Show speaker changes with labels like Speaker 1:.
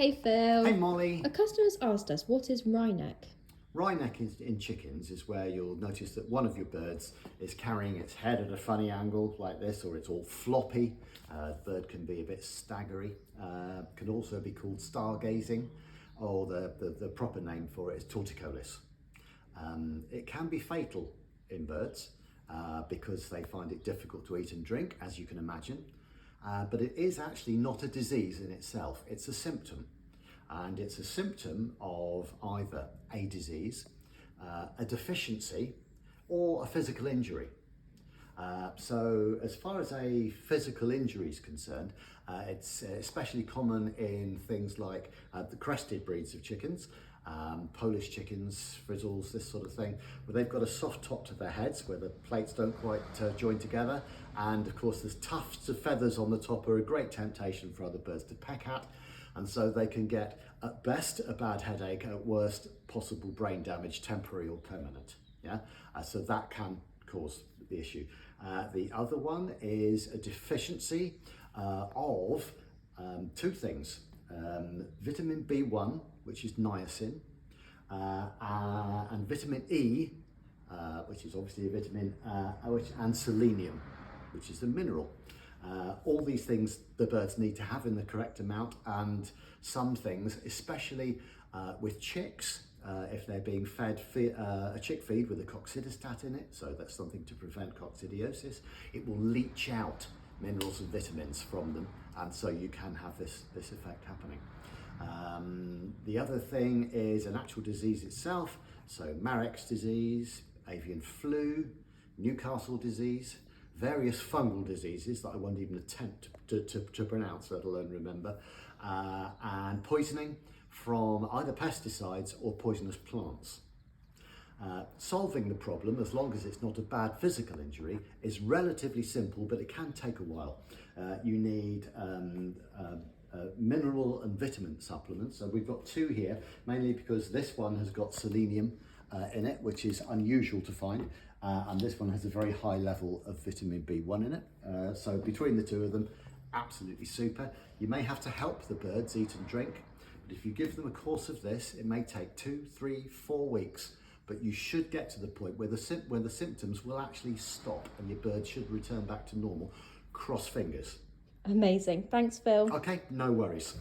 Speaker 1: Hey Phil.
Speaker 2: Hey Molly.
Speaker 1: A customer's asked us, what is wry neck?
Speaker 2: Wry neck in chickens is where you'll notice that one of your birds is carrying its head at a funny angle like this, or it's all floppy. The bird can be a bit staggery. Can also be called stargazing, or the proper name for it is torticollis. It can be fatal in birds because they find it difficult to eat and drink, as you can imagine. But it is actually not a disease in itself, it's a symptom. And it's a symptom of either a disease, a deficiency, or a physical injury. So as far as a physical injury is concerned, it's especially common in things like the crested breeds of chickens, Polish chickens, frizzles, this sort of thing, where they've got a soft top to their heads where the plates don't quite join together, and of course there's tufts of feathers on the top are a great temptation for other birds to peck at, and so they can get at best a bad headache, at worst possible brain damage, temporary or permanent. So that can cause the issue. The other one is a deficiency of two things. Vitamin B1, which is niacin, and vitamin E, which is obviously a vitamin, and selenium, which is a mineral. All these things the birds need to have in the correct amount, and some things, especially with chicks, if they're being fed a chick feed with a coccidostat in it, so that's something to prevent coccidiosis, it will leach out minerals and vitamins from them, and so you can have this effect happening. The other thing is an actual disease itself, so Marek's disease, avian flu, Newcastle disease, various fungal diseases that I won't even attempt to pronounce, let alone remember, and poisoning from either pesticides or poisonous plants. Solving the problem, as long as it's not a bad physical injury, is relatively simple, but it can take a while. You need mineral and vitamin supplements. So we've got two here, mainly because this one has got selenium in it, which is unusual to find, and this one has a very high level of vitamin B1 in it. So between the two of them, absolutely super. You may have to help the birds eat and drink, but if you give them a course of this, it may take 2, 3, 4 weeks, but you should get to the point where the symptoms will actually stop and your bird should return back to normal. Cross fingers.
Speaker 1: Amazing. Thanks, Phil.
Speaker 2: Okay, no worries.